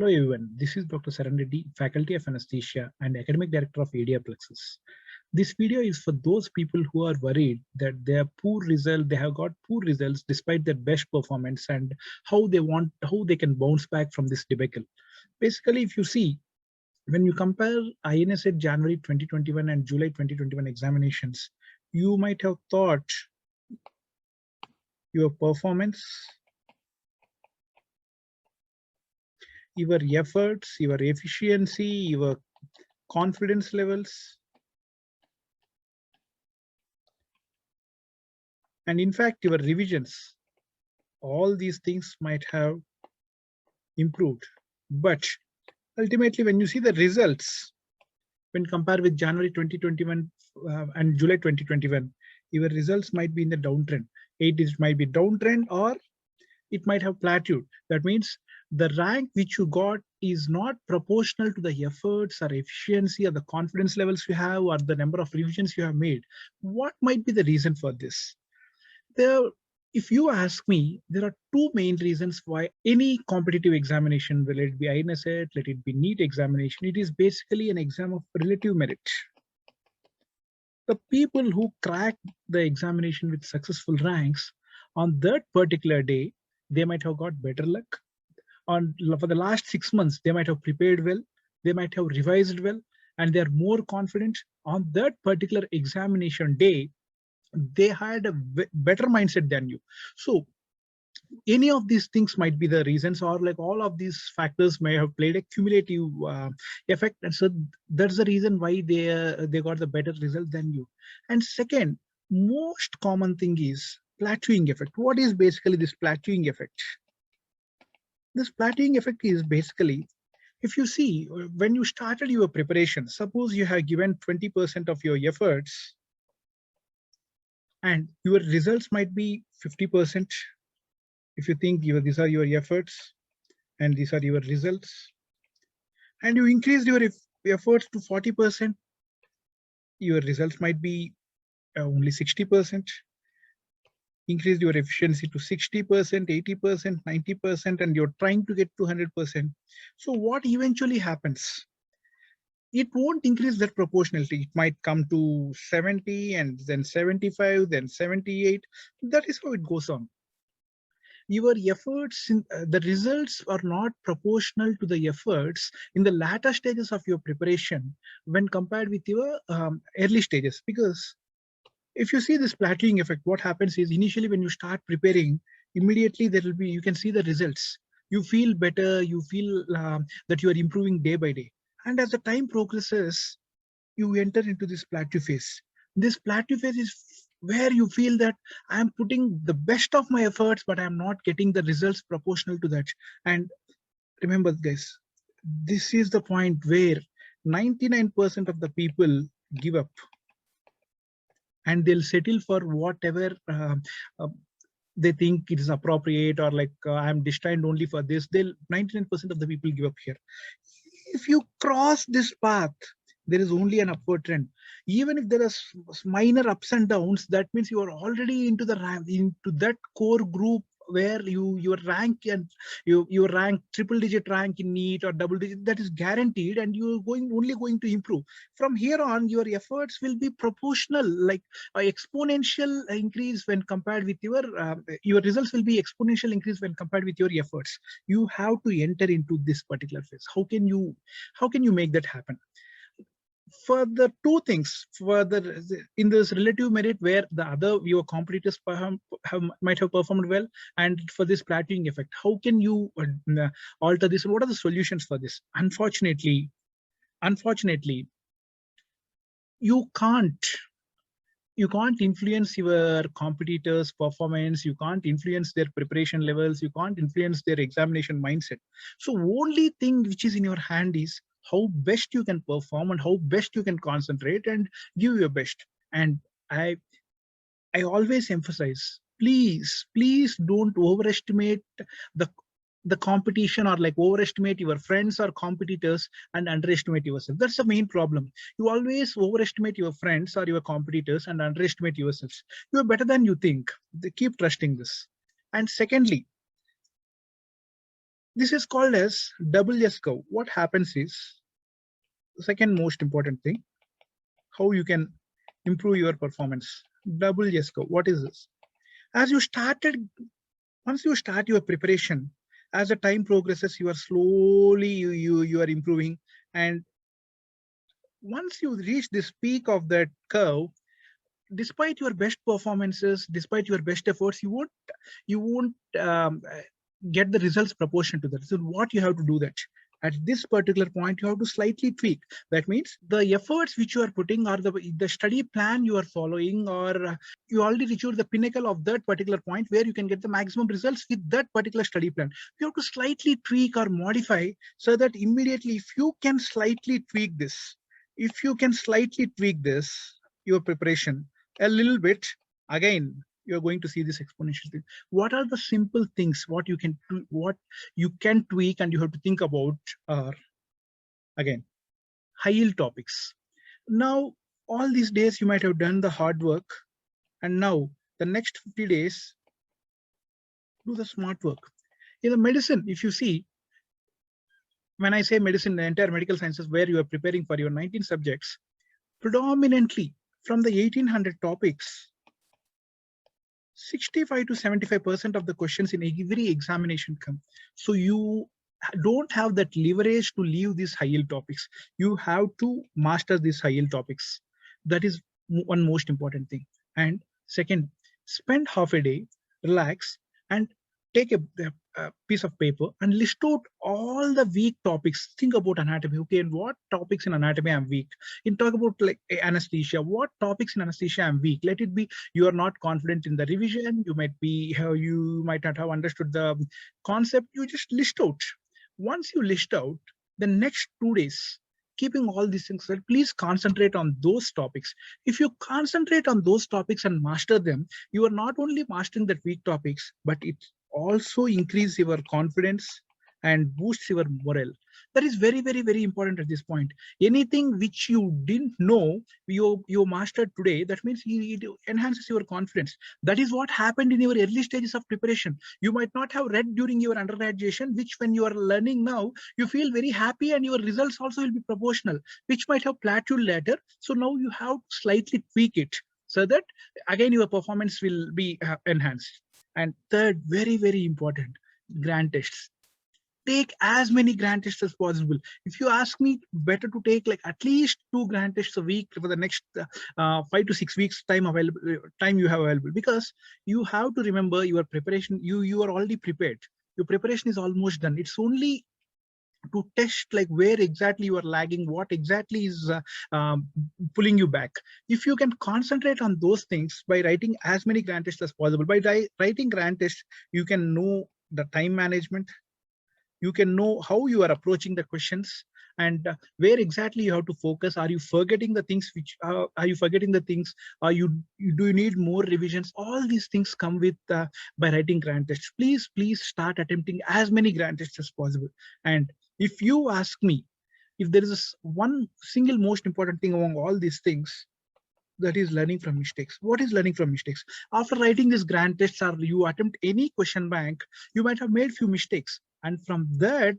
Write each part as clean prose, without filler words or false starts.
Hello everyone, this is Dr. Saran Reddy, Faculty of Anesthesia and Academic Director of ADR Plexus. This video is for those people who are worried that they have got poor results despite their best performance and how they can bounce back from this debacle. Basically, if you see, when you compare INSET January 2021 and July 2021 examinations, you might have thought your performance, your efforts, your efficiency, your confidence levels, and in fact, your revisions, all these things might have improved. But ultimately, when you see the results, when compared with January 2021 and July 2021, your results might be in the downtrend. It might be downtrend or it might have plateaued. That means the rank which you got is not proportional to the efforts or efficiency or the confidence levels you have or the number of revisions you have made. What might be the reason for this? If you ask me, there are two main reasons why any competitive examination, whether it be INSET, let it be NEET examination, it is basically an exam of relative merit. The people who crack the examination with successful ranks on that particular day, they might have got better luck. For the last 6 months, they might have prepared well, they might have revised well, and they are more confident on that particular examination day. They had a better mindset than you. So any of these things might be the reasons, or like all of these factors may have played a cumulative effect, and so that's the reason why they got the better result than you. And second, most common thing is plateauing effect. What is basically this plateauing effect? This plateauing effect is basically, if you see, when you started your preparation, suppose you have given 20% of your efforts and your results might be 50%. If you think these are your efforts and these are your results, and you increased your efforts to 40%, your results might be only 60%. Increased your efficiency to 60%, 80%, 90%, and you're trying to get to 100%. So what eventually happens? It won't increase that proportionality. It might come to 70 and then 75, then 78. That is how it goes on. Your efforts, the results are not proportional to the efforts in the latter stages of your preparation when compared with your early stages. Because if you see this plateauing effect, what happens is initially when you start preparing, immediately you can see the results. You feel better, you feel that you are improving day by day. And as the time progresses, you enter into this plateau phase. This plateau phase is where you feel that I'm putting the best of my efforts, but I'm not getting the results proportional to that. And remember, guys, this is the point where 99% of the people give up and they'll settle for whatever they think it is appropriate, or like I'm destined only for this. 99% of the people give up here. If you cross this path, there is only an upward trend. Even if there are minor ups and downs, that means you are already into that core group where your rank and your rank, triple digit rank in NEET or double digit, that is guaranteed, and you're only going to improve. From here on, your efforts will be proportional, like exponential increase when compared with your results will be exponential increase when compared with your efforts. You have to enter into this particular phase. How can you make that happen? For the two things, in this relative merit where your competitors might have performed well, and for this plateauing effect, how can you alter this? What are the solutions for this? Unfortunately, you can't influence your competitors' performance. You can't influence their preparation levels. You can't influence their examination mindset. So only thing which is in your hand is how best you can perform and how best you can concentrate and give your best. And I always emphasize, please don't overestimate the competition, or like overestimate your friends or competitors and underestimate yourself. That's the main problem. You always overestimate your friends or your competitors and underestimate yourselves. You are better than you think. They keep trusting this. And secondly, This is called as double S curve. What happens is, the second most important thing, how you can improve your performance. Double S curve. What is this? As you started, once you start your preparation, as the time progresses, you are slowly you are improving, and once you reach this peak of that curve, despite your best performances, despite your best efforts, you won't get the results proportion to that. So what you have to do that at this particular point, you have to slightly tweak. That means the efforts which you are putting, or the study plan you are following, or you already reached the pinnacle of that particular point where you can get the maximum results with that particular study plan. You have to slightly tweak or modify, so that immediately, if you can slightly tweak this, your preparation a little bit, again, you're going to see this exponential thing. What are the simple things what you can tweak and you have to think about are, again, high yield topics. Now, all these days you might have done the hard work, and now the next 50 days, do the smart work. In the medicine, if you see, when I say medicine, the entire medical sciences, where you are preparing for your 19 subjects, predominantly from the 1800 topics, 65 to 75% of the questions in every examination come. So you don't have that leverage to leave these high yield topics. You have to master these high yield topics. That is one most important thing. And second, spend half a day, relax, and take a piece of paper and list out all the weak topics. Think about anatomy. Okay, and what topics in anatomy I'm weak? In talk about like anesthesia, what topics in anesthesia I'm weak? Let it be you are not confident in the revision. You might not have understood the concept. You just list out. Once you list out, the next 2 days, keeping all these things, please concentrate on those topics. If you concentrate on those topics and master them, you are not only mastering the weak topics, but it also increase your confidence and boosts your morale. That is very, very, very important at this point. Anything which you didn't know, you mastered today, that means it enhances your confidence. That is what happened in your early stages of preparation. You might not have read during your undergraduation, which when you are learning now, you feel very happy, and your results also will be proportional, which might have plateaued later. So now you have to slightly tweak it, so that again your performance will be enhanced. And third, very, very important, grant tests. Take as many grant tests as possible. If you ask me, better to take like at least 2 grant tests a week for the next 5 to 6 weeks time you have available, because you have to remember your preparation. You are already prepared. Your preparation is almost done. It's only to test like where exactly you are lagging, what exactly is pulling you back. If you can concentrate on those things by writing as many grant tests as possible, by writing grant tests, you can know the time management, you can know how you are approaching the questions, and where exactly you have to focus. Are you forgetting the things do you need more revisions? All these things come with by writing grant tests. Please start attempting as many grant tests as possible. And if you ask me, if there is one single most important thing among all these things, that is learning from mistakes. What is learning from mistakes? After writing these grant tests, or you attempt any question bank, you might have made few mistakes, and from that,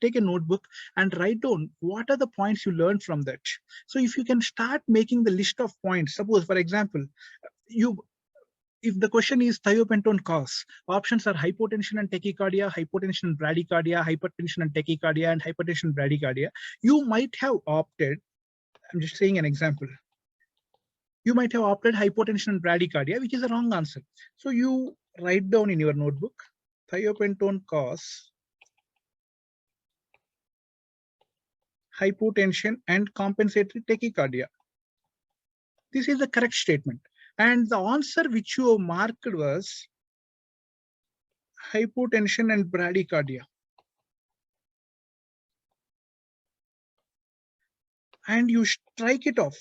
take a notebook and write down what are the points you learned from that. So if you can start making the list of points, suppose for example, if the question is thiopentone cause, options are hypotension and tachycardia, hypotension and bradycardia, hypertension and tachycardia, and hypertension and bradycardia. You might have opted, I'm just saying an example, you might have opted hypotension and bradycardia, which is a wrong answer. So you write down in your notebook, thiopentone cause, hypotension and compensatory tachycardia. This is the correct statement. And the answer which you marked was hypotension and bradycardia. And you strike it off.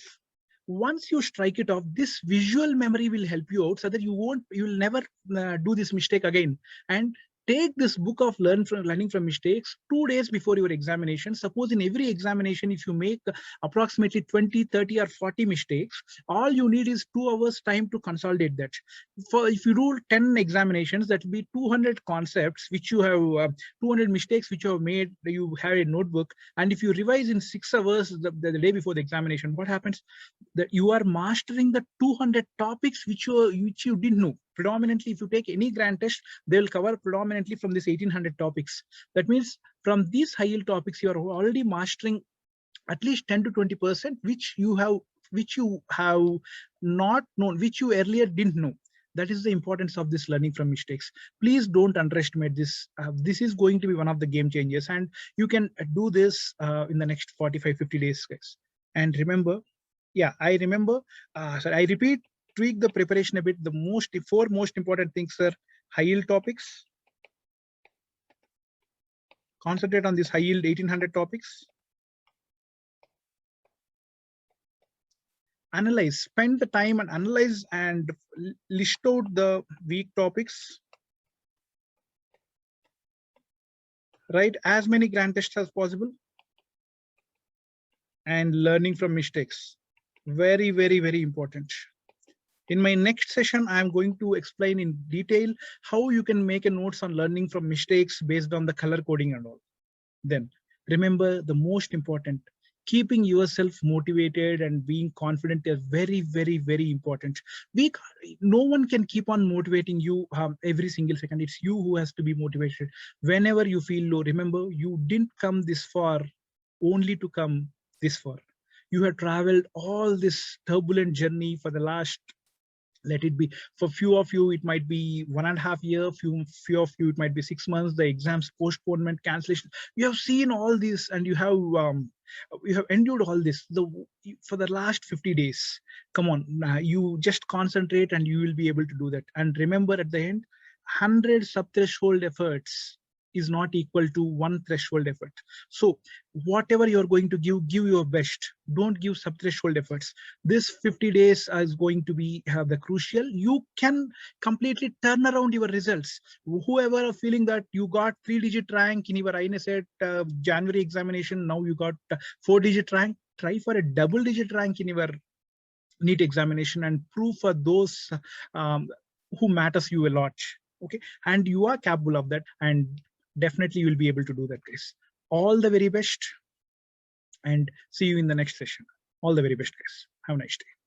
Once you strike it off, this visual memory will help you out, so that you will never do this mistake again. And take this book of learning from mistakes 2 days before your examination. Suppose in every examination, if you make approximately 20, 30 or 40 mistakes, all you need is 2 hours time to consolidate that. If you do 10 examinations, that will be 200 concepts which you have 200 mistakes which you have made. You have a notebook, and if you revise in 6 hours the day before the examination, what happens? That you are mastering the 200 topics which you didn't know. Predominantly, if you take any grand test, they will cover predominantly from this 1800 topics. That means from these high yield topics, you are already mastering at least 10 to 20%, which you have not known, which you earlier didn't know. That is the importance of this learning from mistakes. Please don't underestimate this. This is going to be one of the game changers, and you can do this in the next 45, 50 days, guys. And remember, yeah, I remember, so I repeat, tweak the preparation a bit. The four most important things are high yield topics. Concentrate on this high yield 1800 topics. Analyze, spend the time and analyze and list out the weak topics. Write as many grand tests as possible. And learning from mistakes. Very, very, very important. In my next session, I'm going to explain in detail how you can make a notes on learning from mistakes based on the color coding and all. Then remember, the most important, keeping yourself motivated and being confident is very, very, very important. No one can keep on motivating you every single second. It's you who has to be motivated. Whenever you feel low, remember, you didn't come this far only to come this far. You have traveled all this turbulent journey for the last, let it be, for few of you it might be 1.5 years, few of you it might be 6 months, the exams postponement, cancellation. You have seen all this, and you have endured all this for the last 50 days. Come on, you just concentrate and you will be able to do that. And remember, at the end, 100 sub-threshold efforts is not equal to 1 threshold effort. So whatever you're going to give your best. Don't give sub-threshold efforts. This 50 days is going to be the crucial. You can completely turn around your results. Whoever are feeling that you got 3-digit rank in your INSET January examination, now you got 4-digit rank, try for a double-digit rank in your NEET examination and prove for those who matters you a lot. Okay, and you are capable of that, and definitely you will be able to do that, guys. All the very best, and see you in the next session. All the very best, guys. Have a nice day.